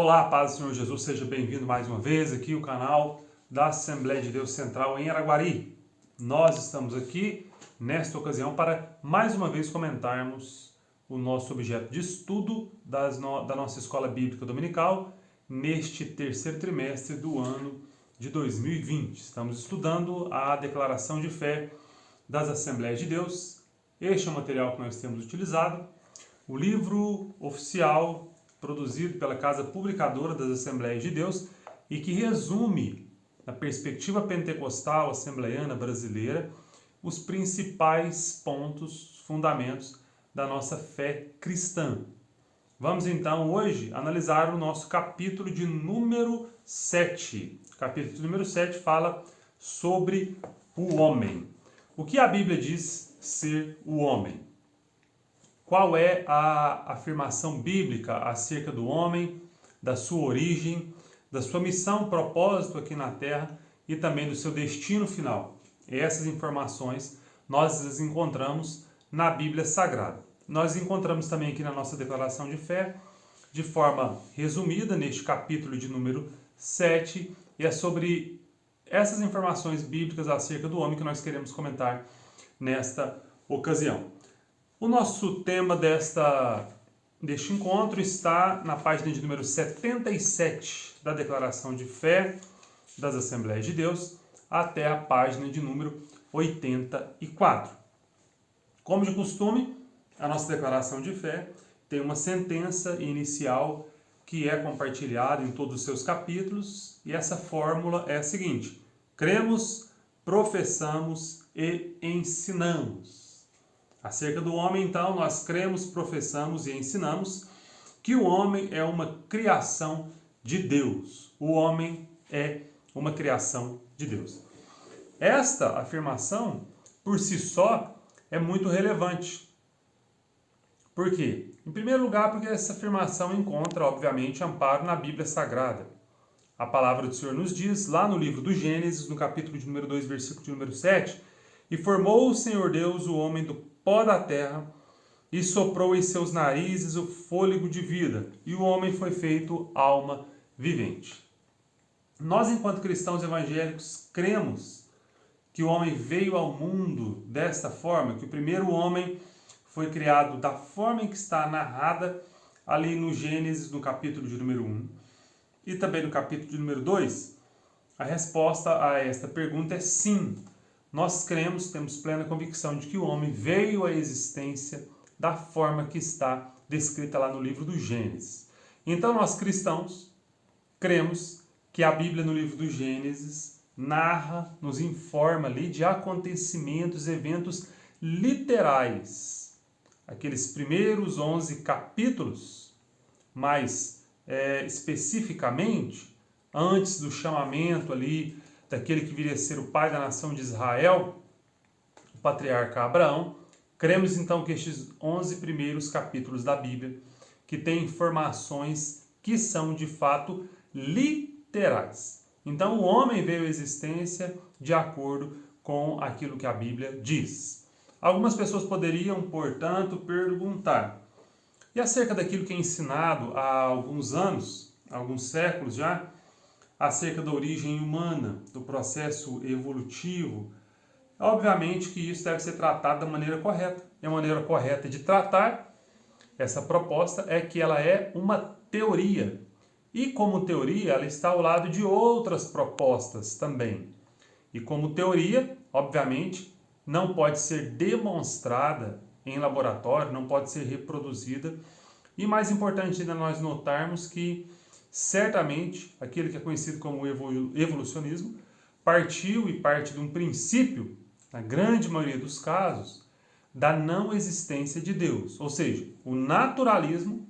Olá, paz do Senhor Jesus, seja bem-vindo mais uma vez aqui ao canal da Assembleia de Deus Central em Araguari. Nós estamos aqui nesta ocasião para mais uma vez comentarmos o nosso objeto de estudo da nossa Escola Bíblica Dominical neste terceiro trimestre do ano de 2020. Estamos estudando a Declaração de Fé das Assembleias de Deus. Este é o material que nós temos utilizado. O livro oficial produzido pela Casa Publicadora das Assembleias de Deus e que resume, na perspectiva pentecostal assembleiana brasileira, os principais pontos, fundamentos da nossa fé cristã. Vamos então hoje analisar o nosso capítulo de número 7. O capítulo número 7 fala sobre o homem. O que a Bíblia diz ser o homem? Qual é a afirmação bíblica acerca do homem, da sua origem, da sua missão, propósito aqui na Terra e também do seu destino final? Essas informações nós as encontramos na Bíblia Sagrada. Nós encontramos também aqui na nossa declaração de fé, de forma resumida, neste capítulo de número 7, e é sobre essas informações bíblicas acerca do homem que nós queremos comentar nesta ocasião. O nosso tema deste encontro está na página de número 77 da Declaração de Fé das Assembleias de Deus até a página de número 84. Como de costume, a nossa Declaração de Fé tem uma sentença inicial que é compartilhada em todos os seus capítulos e essa fórmula é a seguinte: cremos, professamos e ensinamos. Acerca do homem, então, nós cremos, professamos e ensinamos que o homem é uma criação de Deus. O homem é uma criação de Deus. Esta afirmação, por si só, é muito relevante. Por quê? Em primeiro lugar, porque essa afirmação encontra, obviamente, amparo na Bíblia Sagrada. A palavra do Senhor nos diz, lá no livro do Gênesis, no capítulo de número 2, versículo de número 7, e formou o Senhor Deus o homem do pó da terra, e soprou em seus narizes o fôlego de vida, e o homem foi feito alma vivente. Nós, enquanto cristãos evangélicos, cremos que o homem veio ao mundo desta forma, que o primeiro homem foi criado da forma em que está narrada ali no Gênesis, no capítulo de número 1, e também no capítulo de número 2. A resposta a esta pergunta é sim. Nós cremos, temos plena convicção de que o homem veio à existência da forma que está descrita lá no livro do Gênesis. Então, nós cristãos cremos que a Bíblia no livro do Gênesis narra, nos informa ali de acontecimentos, eventos literais. Aqueles primeiros 11 capítulos, mais especificamente, antes do chamamento ali daquele que viria a ser o pai da nação de Israel, o patriarca Abraão, cremos então que estes 11 primeiros capítulos da Bíblia, que têm informações que são de fato literais. Então o homem veio à existência de acordo com aquilo que a Bíblia diz. Algumas pessoas poderiam, portanto, perguntar: e acerca daquilo que é ensinado há alguns anos, alguns séculos já, acerca da origem humana, do processo evolutivo? Obviamente que isso deve ser tratado da maneira correta. E a maneira correta de tratar essa proposta é que ela é uma teoria. E como teoria, ela está ao lado de outras propostas também. E como teoria, obviamente, não pode ser demonstrada em laboratório, não pode ser reproduzida. E mais importante ainda nós notarmos que certamente, aquele que é conhecido como evolucionismo partiu e parte de um princípio, na grande maioria dos casos, da não existência de Deus. Ou seja, o naturalismo,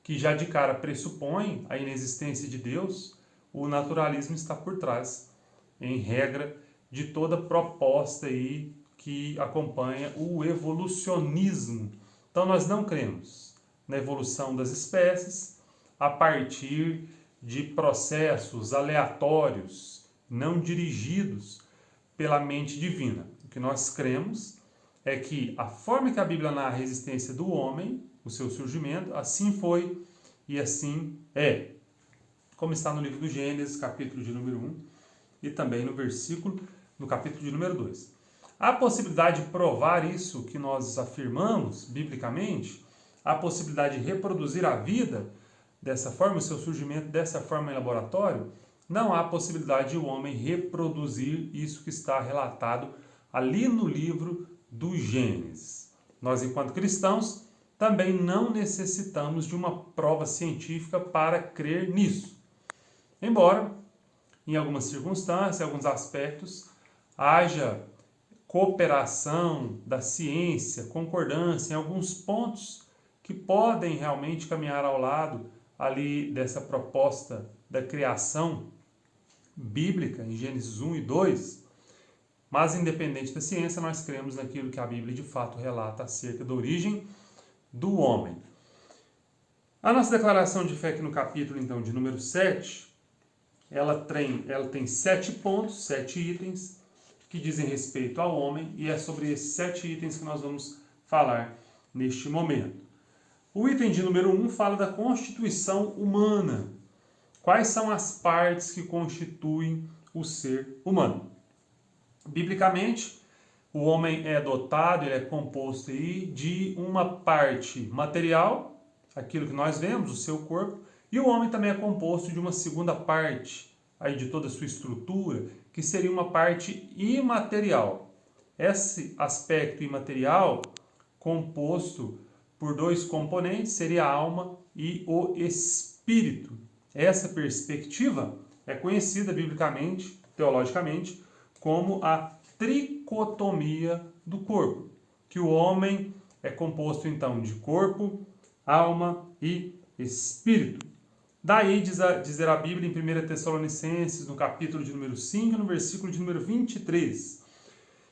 que já de cara pressupõe a inexistência de Deus, o naturalismo está por trás, em regra, de toda proposta aí que acompanha o evolucionismo. Então nós não cremos na evolução das espécies a partir de processos aleatórios, não dirigidos pela mente divina. O que nós cremos é que a forma que a Bíblia narra a existência do homem, o seu surgimento, assim foi e assim é. como está no livro do Gênesis, capítulo de número 1, e também no capítulo de número 2. Há possibilidade de provar isso que nós afirmamos, biblicamente, há possibilidade de reproduzir a vida dessa forma, o seu surgimento dessa forma em laboratório? Não há possibilidade de o homem reproduzir isso que está relatado ali no livro do Gênesis. Nós, enquanto cristãos, também não necessitamos de uma prova científica para crer nisso. Embora, em algumas circunstâncias, em alguns aspectos, haja cooperação da ciência, concordância em alguns pontos que podem realmente caminhar ao lado ali dessa proposta da criação bíblica em Gênesis 1 e 2, mas independente da ciência, nós cremos naquilo que a Bíblia de fato relata acerca da origem do homem. A nossa declaração de fé aqui no capítulo, então, de número 7, ela tem 7 pontos, 7 itens, que dizem respeito ao homem, e é sobre esses 7 itens que nós vamos falar neste momento. O item de número 1 fala da constituição humana. Quais são as partes que constituem o ser humano? Biblicamente, o homem é dotado, ele é composto aí de uma parte material, aquilo que nós vemos, o seu corpo, e o homem também é composto de uma segunda parte, aí de toda a sua estrutura, que seria uma parte imaterial. Esse aspecto imaterial, composto por 2 componentes, seria a alma e o espírito. Essa perspectiva é conhecida biblicamente, teologicamente, como a tricotomia do corpo, que o homem é composto então de corpo, alma e espírito. Daí dizer a Bíblia em 1 Tessalonicenses, no capítulo de número 5, no versículo de número 23,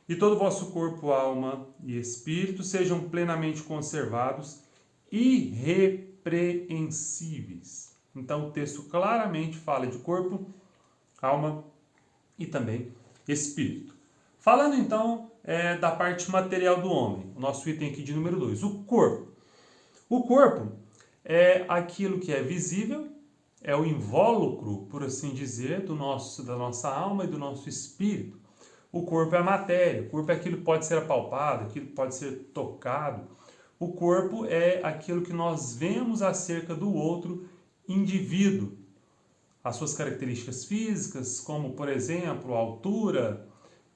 e todo o vosso corpo, alma e espírito sejam plenamente conservados, irrepreensíveis. Então o texto claramente fala de corpo, alma e também espírito. Falando então da parte material do homem, o nosso item aqui de número 2, o corpo. O corpo é aquilo que é visível, é o invólucro, por assim dizer, da nossa alma e do nosso espírito. O corpo é a matéria, o corpo é aquilo que pode ser apalpado, aquilo que pode ser tocado. O corpo é aquilo que nós vemos acerca do outro indivíduo. As suas características físicas, como, por exemplo, a altura,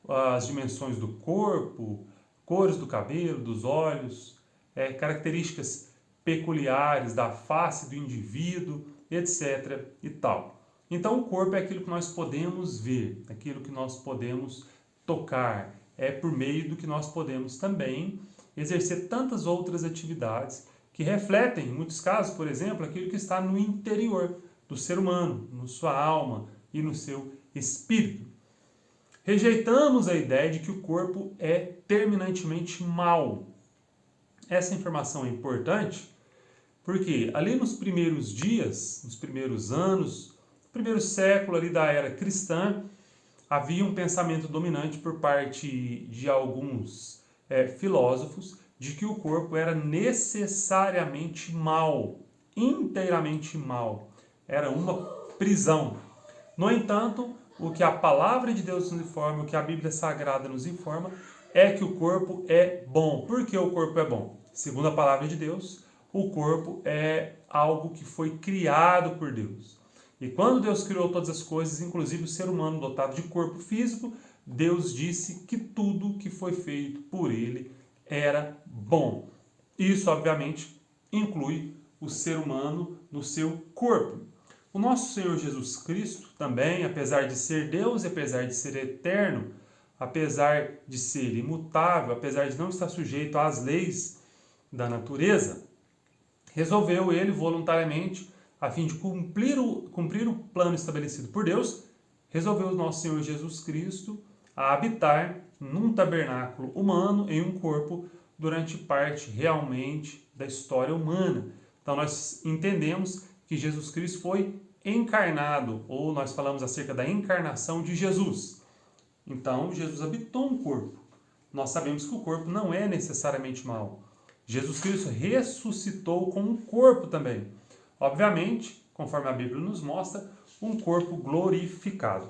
as dimensões do corpo, cores do cabelo, dos olhos, características peculiares da face do indivíduo, etc. e tal. Então, o corpo é aquilo que nós podemos ver, aquilo que nós podemos tocar, é por meio do que nós podemos também exercer tantas outras atividades que refletem, em muitos casos, por exemplo, aquilo que está no interior do ser humano, na sua alma e no seu espírito. Rejeitamos a ideia de que o corpo é terminantemente mau. Essa informação é importante porque ali nos primeiros dias, nos primeiros anos, no primeiro século ali da era cristã, havia um pensamento dominante por parte de alguns filósofos de que o corpo era necessariamente mau, inteiramente mau. Era uma prisão. No entanto, o que a palavra de Deus nos informa, o que a Bíblia Sagrada nos informa, é que o corpo é bom. Por que o corpo é bom? Segundo a palavra de Deus, o corpo é algo que foi criado por Deus. E quando Deus criou todas as coisas, inclusive o ser humano dotado de corpo físico, Deus disse que tudo que foi feito por ele era bom. Isso, obviamente, inclui o ser humano no seu corpo. O nosso Senhor Jesus Cristo também, apesar de ser Deus, apesar de ser eterno, apesar de ser imutável, apesar de não estar sujeito às leis da natureza, resolveu ele voluntariamente, a fim de cumprir o plano estabelecido por Deus, resolveu o nosso Senhor Jesus Cristo a habitar num tabernáculo humano, em um corpo, durante parte realmente da história humana. Então nós entendemos que Jesus Cristo foi encarnado, ou nós falamos acerca da encarnação de Jesus. Então Jesus habitou um corpo. Nós sabemos que o corpo não é necessariamente mau. Jesus Cristo ressuscitou com um corpo também. Obviamente, conforme a Bíblia nos mostra, um corpo glorificado.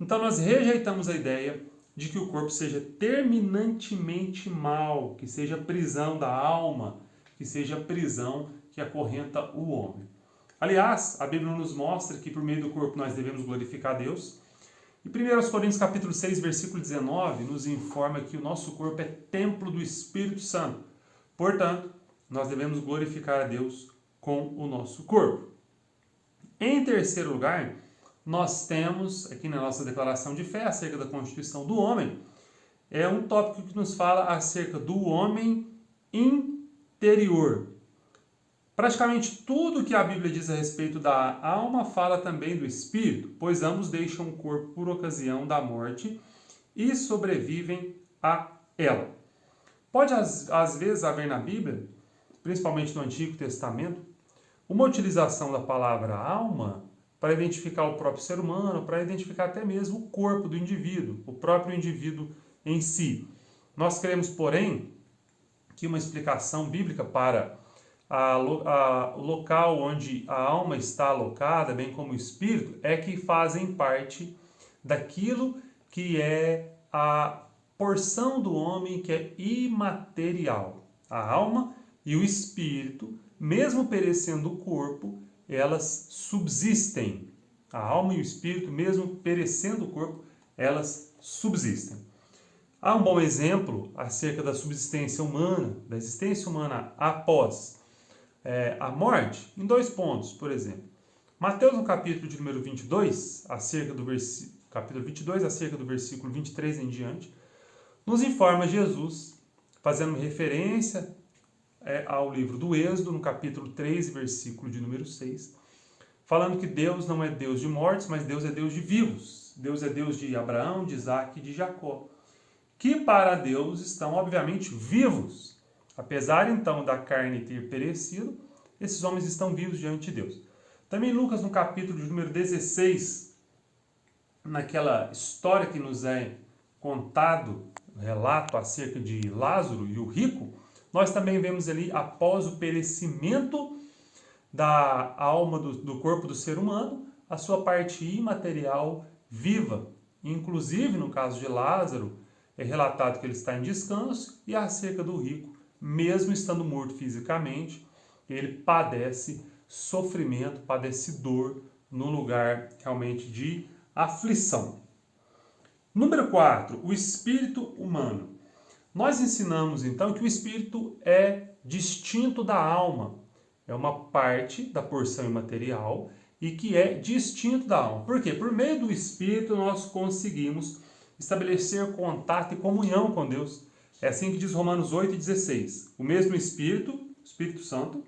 Então nós rejeitamos a ideia de que o corpo seja terminantemente mal, que seja prisão da alma, que seja prisão que acorrenta o homem. Aliás, a Bíblia nos mostra que por meio do corpo nós devemos glorificar a Deus. E 1 Coríntios capítulo 6, versículo 19, nos informa que o nosso corpo é templo do Espírito Santo. Portanto, nós devemos glorificar a Deus com o nosso corpo. Em terceiro lugar, nós temos, aqui na nossa declaração de fé, acerca da constituição do homem, é um tópico que nos fala acerca do homem interior. Praticamente tudo que a Bíblia diz a respeito da alma fala também do espírito, pois ambos deixam o corpo por ocasião da morte e sobrevivem a ela. Pode às vezes haver na Bíblia, principalmente no Antigo Testamento, uma utilização da palavra alma para identificar o próprio ser humano, para identificar até mesmo o corpo do indivíduo, o próprio indivíduo em si. Nós cremos, porém, que uma explicação bíblica para o local onde a alma está alocada, bem como o espírito, é que fazem parte daquilo que é a porção do homem que é imaterial. A alma e o espírito, mesmo perecendo o corpo, elas subsistem. A alma e o espírito, mesmo perecendo o corpo, elas subsistem. Há um bom exemplo acerca da subsistência humana, da existência humana após a morte, em 2 pontos, por exemplo. Mateus, no capítulo de número 22, capítulo 22, acerca do versículo 23 em diante, nos informa Jesus, fazendo referência ao livro do Êxodo, no capítulo 3, versículo de número 6, falando que Deus não é Deus de mortos, mas Deus é Deus de vivos. Deus é Deus de Abraão, de Isaac e de Jacó, que para Deus estão, obviamente, vivos. Apesar, então, da carne ter perecido, esses homens estão vivos diante de Deus. Também Lucas, no capítulo de número 16, naquela história que nos é contado, relato acerca de Lázaro e o rico, nós também vemos ali, após o perecimento da alma do corpo do ser humano, a sua parte imaterial viva. Inclusive, no caso de Lázaro, é relatado que ele está em descanso, e acerca do rico, mesmo estando morto fisicamente, ele padece sofrimento, padece dor no lugar realmente de aflição. Número 4, o espírito humano. Nós ensinamos então que o espírito é distinto da alma, é uma parte da porção imaterial e que é distinto da alma. Por quê? Por meio do espírito nós conseguimos estabelecer contato e comunhão com Deus. É assim que diz Romanos 8,16. O mesmo Espírito, Espírito Santo,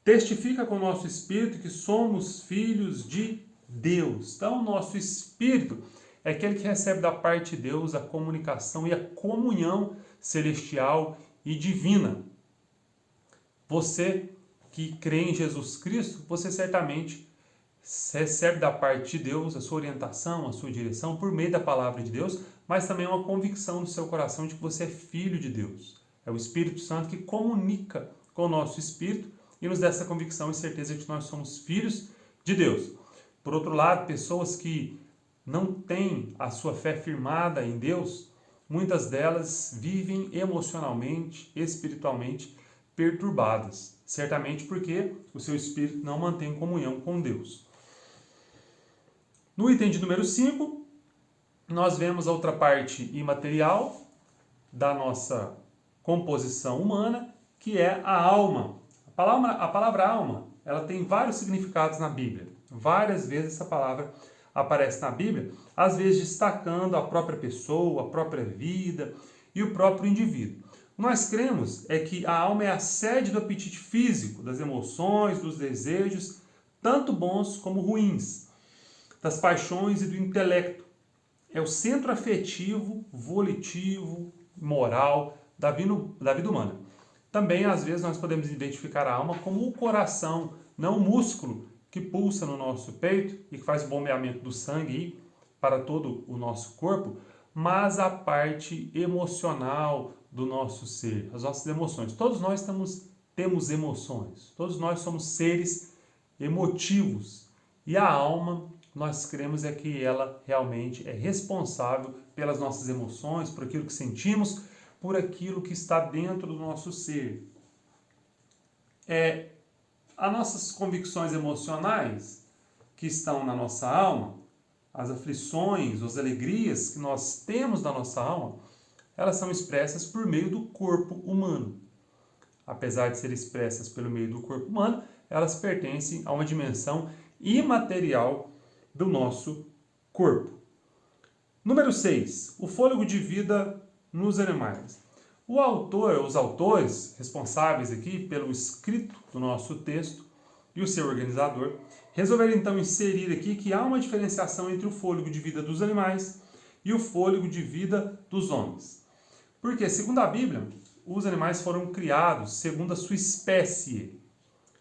testifica com o nosso espírito que somos filhos de Deus. Então, o nosso espírito é aquele que recebe da parte de Deus a comunicação e a comunhão celestial e divina. Você que crê em Jesus Cristo, você certamente recebe da parte de Deus a sua orientação, a sua direção por meio da palavra de Deus, mas também uma convicção no seu coração de que você é filho de Deus. É o Espírito Santo que comunica com o nosso espírito e nos dá essa convicção e certeza de que nós somos filhos de Deus. Por outro lado, pessoas que não têm a sua fé firmada em Deus, muitas delas vivem emocionalmente, espiritualmente perturbadas. Certamente porque o seu espírito não mantém comunhão com Deus. No item de número 5, nós vemos a outra parte imaterial da nossa composição humana, que é a alma. A palavra alma, ela tem vários significados na Bíblia. Várias vezes essa palavra aparece na Bíblia, às vezes destacando a própria pessoa, a própria vida e o próprio indivíduo. Nós cremos que a alma é a sede do apetite físico, das emoções, dos desejos, tanto bons como ruins, das paixões e do intelecto. É o centro afetivo, volitivo, moral da vida humana. Também, às vezes, nós podemos identificar a alma como o coração, não o músculo que pulsa no nosso peito e que faz o bombeamento do sangue para todo o nosso corpo, mas a parte emocional do nosso ser, as nossas emoções. Todos nós temos emoções, todos nós somos seres emotivos. E a alma, nós cremos é que ela realmente é responsável pelas nossas emoções, por aquilo que sentimos, por aquilo que está dentro do nosso ser. As nossas convicções emocionais que estão na nossa alma, as aflições, as alegrias que nós temos na nossa alma, elas são expressas por meio do corpo humano. Apesar de serem expressas pelo meio do corpo humano, elas pertencem a uma dimensão imaterial do nosso corpo. Número 6. O fôlego de vida nos animais. Os autores responsáveis aqui pelo escrito do nosso texto e o seu organizador resolveram então inserir aqui que há uma diferenciação entre o fôlego de vida dos animais e o fôlego de vida dos homens. Porque, segundo a Bíblia, os animais foram criados segundo a sua espécie.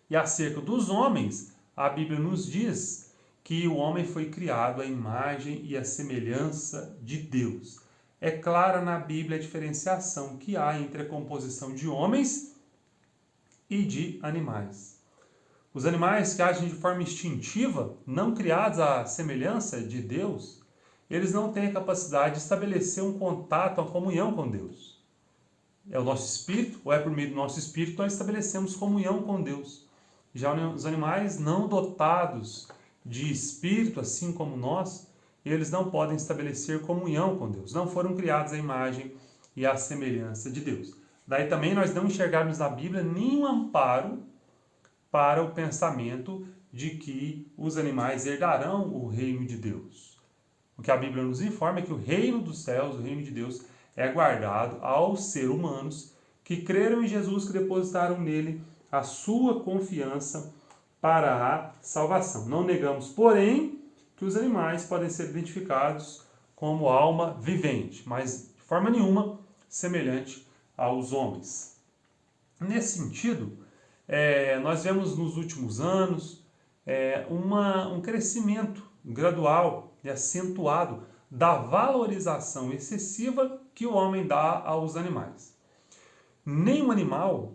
E acerca dos homens, a Bíblia nos diz que o homem foi criado à imagem e à semelhança de Deus. É clara na Bíblia a diferenciação que há entre a composição de homens e de animais. Os animais que agem de forma instintiva, não criados à semelhança de Deus, eles não têm a capacidade de estabelecer um contato, uma comunhão com Deus. É o nosso espírito, ou é por meio do nosso espírito que nós estabelecemos comunhão com Deus. Já os animais não dotados de espírito, assim como nós, eles não podem estabelecer comunhão com Deus. Não foram criados à imagem e à semelhança de Deus. Daí também nós não enxergarmos na Bíblia nenhum amparo para o pensamento de que os animais herdarão o reino de Deus. O que a Bíblia nos informa é que o reino dos céus, o reino de Deus, é guardado aos seres humanos que creram em Jesus, que depositaram nele a sua confiança para a salvação. Não negamos, porém, que os animais podem ser identificados como alma vivente, mas de forma nenhuma semelhante aos homens. Nesse sentido, nós vemos nos últimos anos um crescimento gradual e acentuado da valorização excessiva que o homem dá aos animais. Nenhum animal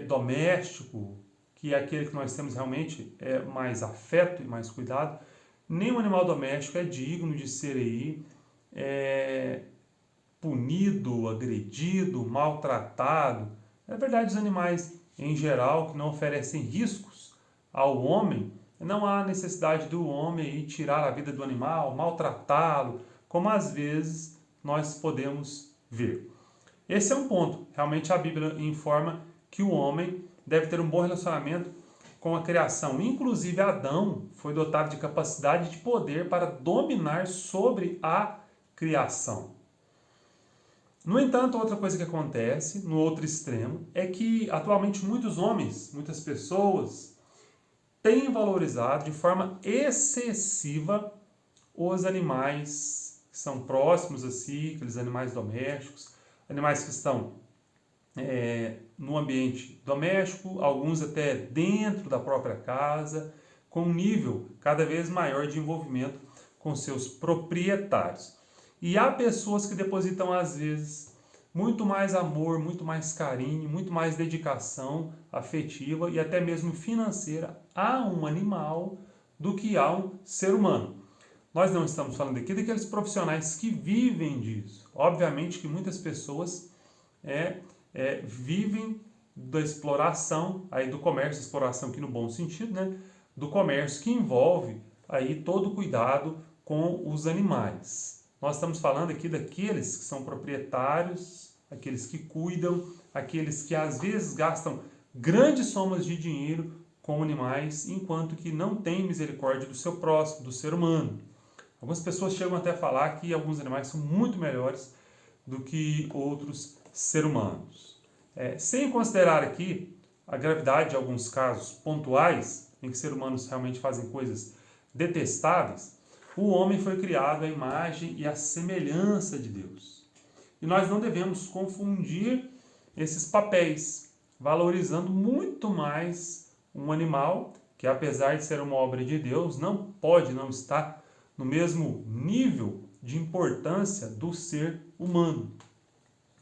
doméstico, que é aquele que nós temos realmente mais afeto e mais cuidado, nenhum animal doméstico é digno de ser aí punido, agredido, maltratado. É verdade, os animais em geral que não oferecem riscos ao homem, não há necessidade do homem ir tirar a vida do animal, maltratá-lo, como às vezes nós podemos ver. Esse é um ponto. Realmente a Bíblia informa que o homem deve ter um bom relacionamento com a criação. Inclusive Adão foi dotado de capacidade de poder para dominar sobre a criação. No entanto, outra coisa que acontece, no outro extremo, é que atualmente muitos homens, muitas pessoas, têm valorizado de forma excessiva os animais que são próximos a si, aqueles animais domésticos, animais que estão no ambiente doméstico, alguns até dentro da própria casa, com um nível cada vez maior de envolvimento com seus proprietários. E há pessoas que depositam, às vezes, muito mais amor, muito mais carinho, muito mais dedicação afetiva e até mesmo financeira a um animal do que a um ser humano. Nós não estamos falando aqui daqueles profissionais que vivem disso. Obviamente que muitas pessoas vivem da exploração, aí do comércio, exploração aqui no bom sentido, né? Do comércio que envolve aí todo o cuidado com os animais. Nós estamos falando aqui daqueles que são proprietários, aqueles que cuidam, aqueles que às vezes gastam grandes somas de dinheiro com animais, enquanto que não têm misericórdia do seu próximo, do ser humano. Algumas pessoas chegam até a falar que alguns animais são muito melhores do que outros seres humanos. Sem considerar aqui a gravidade de alguns casos pontuais, em que seres humanos realmente fazem coisas detestáveis, o homem foi criado à imagem e à semelhança de Deus. E nós não devemos confundir esses papéis, valorizando muito mais um animal que, apesar de ser uma obra de Deus, não pode não estar no mesmo nível de importância do ser humano.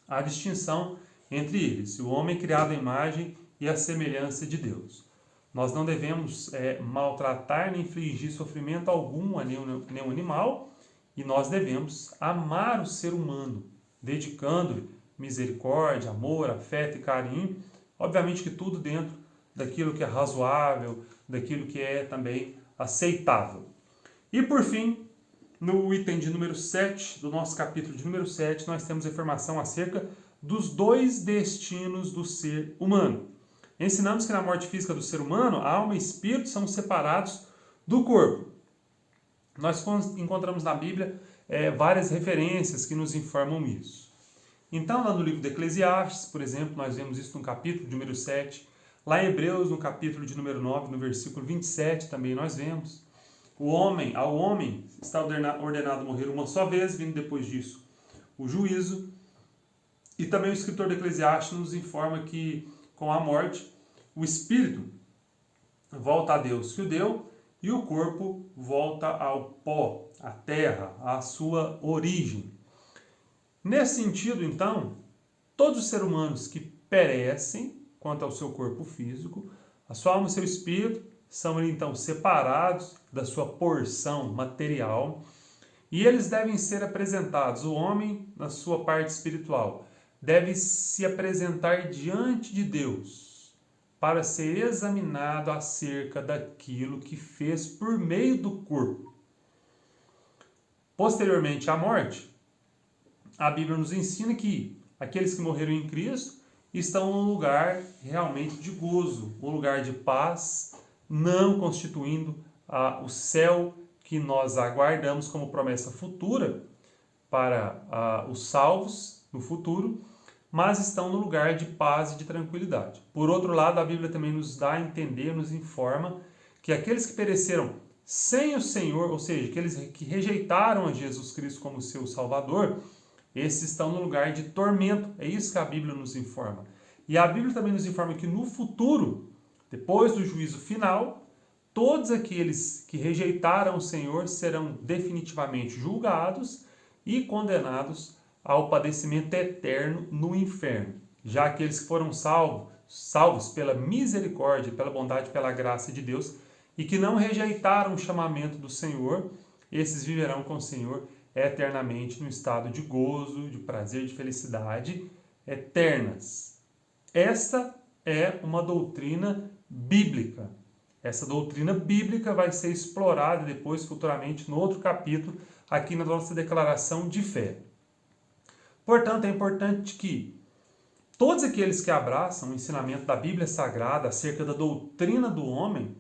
Há distinção entre eles, o homem criado à imagem e à semelhança de Deus. Nós não devemos maltratar nem infligir sofrimento algum a nenhum animal, e nós devemos amar o ser humano, dedicando-lhe misericórdia, amor, afeto e carinho, obviamente que tudo dentro daquilo que é razoável, daquilo que é também aceitável. E por fim, no item de número 7, do nosso capítulo de número 7, nós temos a informação acerca dos dois destinos do ser humano. Ensinamos que na morte física do ser humano, a alma e o espírito são separados do corpo. Nós encontramos na Bíblia várias referências que nos informam isso. Então, lá no livro de Eclesiastes, por exemplo, nós vemos isso no capítulo de número 7. Lá em Hebreus, no capítulo de número 9, no versículo 27, também nós vemos. Ao homem está ordenado morrer uma só vez, vindo depois disso o juízo. E também o escritor de Eclesiastes nos informa que, com a morte, o espírito volta a Deus que o deu, e o corpo volta ao pó, à terra, à sua origem. Nesse sentido, então, todos os seres humanos que perecem quanto ao seu corpo físico, a sua alma e o seu espírito são então separados da sua porção material, e eles devem ser apresentados. O homem, na sua parte espiritual, deve se apresentar diante de Deus para ser examinado acerca daquilo que fez por meio do corpo. Posteriormente à morte, a Bíblia nos ensina que aqueles que morreram em Cristo estão num lugar realmente de gozo, um lugar de paz, não constituindo o céu que nós aguardamos como promessa futura para os salvos no futuro, mas estão no lugar de paz e de tranquilidade. Por outro lado, a Bíblia também nos dá a entender, nos informa que aqueles que pereceram sem o Senhor, ou seja, aqueles que rejeitaram a Jesus Cristo como seu Salvador, esses estão no lugar de tormento. É isso que a Bíblia nos informa. E a Bíblia também nos informa que no futuro, depois do juízo final, todos aqueles que rejeitaram o Senhor serão definitivamente julgados e condenados ao padecimento eterno no inferno. Já aqueles que foram salvos pela misericórdia, pela bondade, pela graça de Deus, e que não rejeitaram o chamamento do Senhor, esses viverão com o Senhor eternamente no estado de gozo, de prazer, de felicidade eternas. Esta é uma doutrina bíblica. Essa doutrina bíblica vai ser explorada depois, futuramente, no outro capítulo, aqui na nossa declaração de fé. Portanto, é importante que todos aqueles que abraçam o ensinamento da Bíblia Sagrada acerca da doutrina do homem,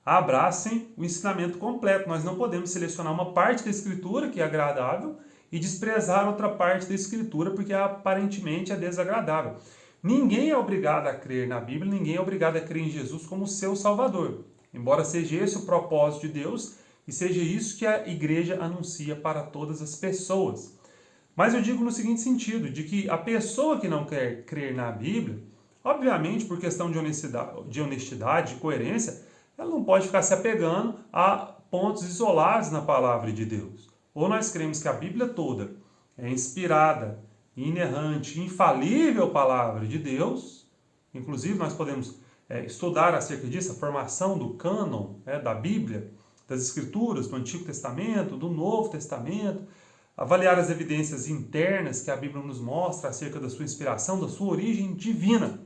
abracem o ensinamento completo. Nós não podemos selecionar uma parte da Escritura que é agradável e desprezar outra parte da Escritura porque aparentemente é desagradável. Ninguém é obrigado a crer na Bíblia, ninguém é obrigado a crer em Jesus como seu Salvador. Embora seja esse o propósito de Deus e seja isso que a igreja anuncia para todas as pessoas. Mas eu digo no seguinte sentido, de que a pessoa que não quer crer na Bíblia, obviamente por questão de honestidade, de coerência, ela não pode ficar se apegando a pontos isolados na palavra de Deus. Ou nós cremos que a Bíblia toda é inspirada, inerrante, infalível palavra de Deus. Inclusive nós podemos estudar acerca disso, a formação do cânon da Bíblia, das Escrituras, do Antigo Testamento, do Novo Testamento, avaliar as evidências internas que a Bíblia nos mostra acerca da sua inspiração, da sua origem divina,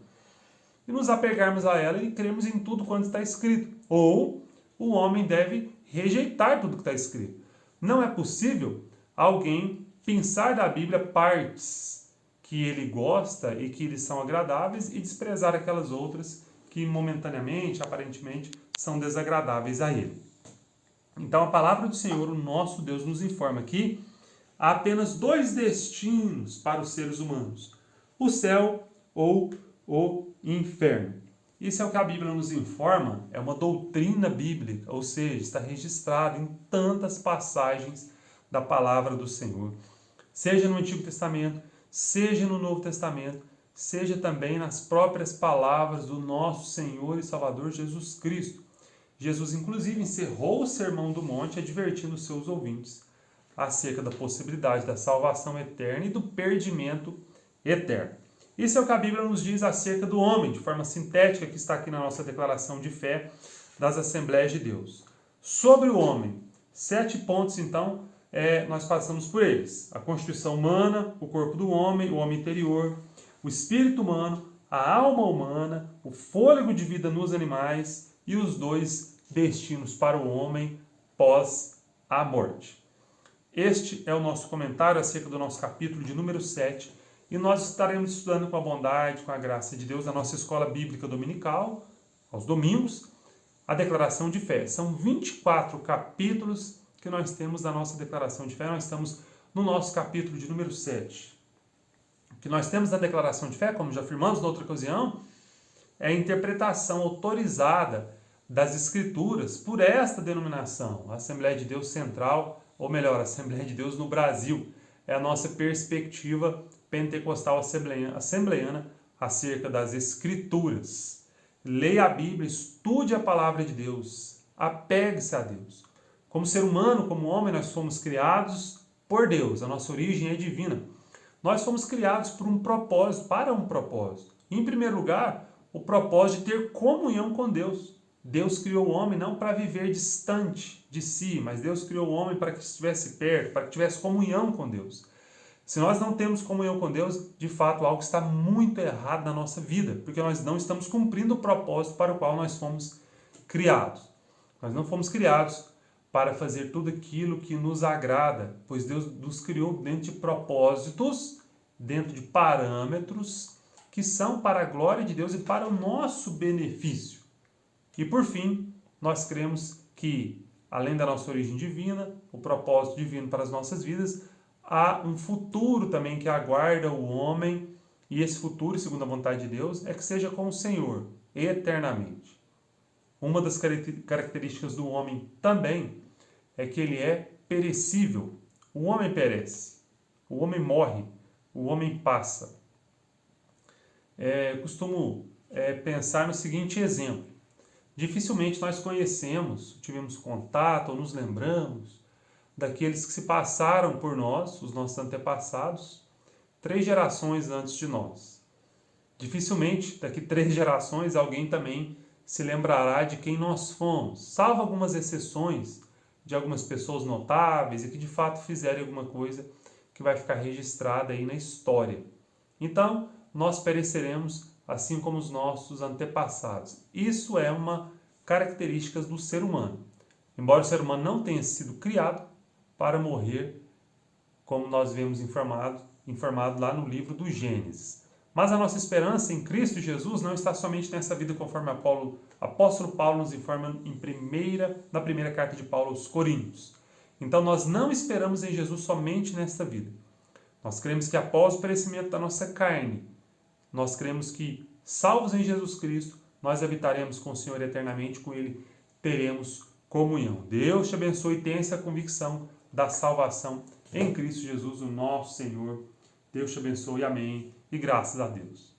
e nos apegarmos a ela e cremos em tudo quanto está escrito. Ou o homem deve rejeitar tudo que está escrito. Não é possível alguém pensar da Bíblia partes que ele gosta e que lhe são agradáveis e desprezar aquelas outras que momentaneamente, aparentemente, são desagradáveis a ele. Então a palavra do Senhor, o nosso Deus, nos informa que há apenas dois destinos para os seres humanos: o céu ou o inferno. Isso é o que a Bíblia nos informa, é uma doutrina bíblica, ou seja, está registrado em tantas passagens da palavra do Senhor, seja no Antigo Testamento, seja no Novo Testamento, seja também nas próprias palavras do nosso Senhor e Salvador Jesus Cristo. Jesus, inclusive, encerrou o Sermão do Monte advertindo os seus ouvintes acerca da possibilidade da salvação eterna e do perdimento eterno. Isso é o que a Bíblia nos diz acerca do homem, de forma sintética, que está aqui na nossa declaração de fé das Assembleias de Deus. Sobre o homem, 7 pontos, então, nós passamos por eles. A constituição humana, o corpo do homem, o homem interior, o espírito humano, a alma humana, o fôlego de vida nos animais e os 2 destinos para o homem pós a morte. Este é o nosso comentário acerca do nosso capítulo de número 7, e nós estaremos estudando com a bondade, com a graça de Deus, na nossa escola bíblica dominical, aos domingos, a declaração de fé. São 24 capítulos que nós temos da nossa declaração de fé. Nós estamos no nosso capítulo de número 7. O que nós temos da declaração de fé, como já afirmamos na outra ocasião, é a interpretação autorizada das Escrituras por esta denominação, a Assembleia de Deus Central, ou melhor, a Assembleia de Deus no Brasil. É a nossa perspectiva pentecostal assembleiana acerca das Escrituras. Leia a Bíblia, estude a palavra de Deus, apegue-se a Deus. Como ser humano, como homem, nós fomos criados por Deus, a nossa origem é divina. Nós fomos criados por um propósito, para um propósito. Em primeiro lugar, o propósito de ter comunhão com Deus. Deus criou o homem não para viver distante de si, mas Deus criou o homem para que estivesse perto, para que tivesse comunhão com Deus. Se nós não temos comunhão com Deus, de fato algo está muito errado na nossa vida, porque nós não estamos cumprindo o propósito para o qual nós fomos criados. Nós não fomos criados para fazer tudo aquilo que nos agrada, pois Deus nos criou dentro de propósitos, dentro de parâmetros que são para a glória de Deus e para o nosso benefício. E por fim, nós cremos que, além da nossa origem divina, o propósito divino para as nossas vidas, há um futuro também que aguarda o homem, e esse futuro, segundo a vontade de Deus, é que seja com o Senhor, eternamente. Uma das características do homem também é que ele é perecível. O homem perece, o homem morre, o homem passa. Costumo pensar no seguinte exemplo. Dificilmente nós conhecemos, tivemos contato ou nos lembramos daqueles que se passaram por nós, os nossos antepassados, 3 gerações antes de nós. Dificilmente, daqui 3 gerações, alguém também se lembrará de quem nós fomos, salvo algumas exceções de algumas pessoas notáveis e que de fato fizeram alguma coisa que vai ficar registrada aí na história. Então, nós pereceremos assim como os nossos antepassados. Isso é uma característica do ser humano. Embora o ser humano não tenha sido criado para morrer, como nós vemos informado lá no livro do Gênesis. Mas a nossa esperança em Cristo Jesus não está somente nessa vida, conforme o apóstolo Paulo nos informa na primeira carta de Paulo aos Coríntios. Então nós não esperamos em Jesus somente nesta vida. Nós cremos que após o perecimento da nossa carne, nós cremos que, salvos em Jesus Cristo, nós habitaremos com o Senhor eternamente, com Ele teremos comunhão. Deus te abençoe e tenha essa convicção da salvação em Cristo Jesus, o nosso Senhor. Deus te abençoe, amém, e graças a Deus.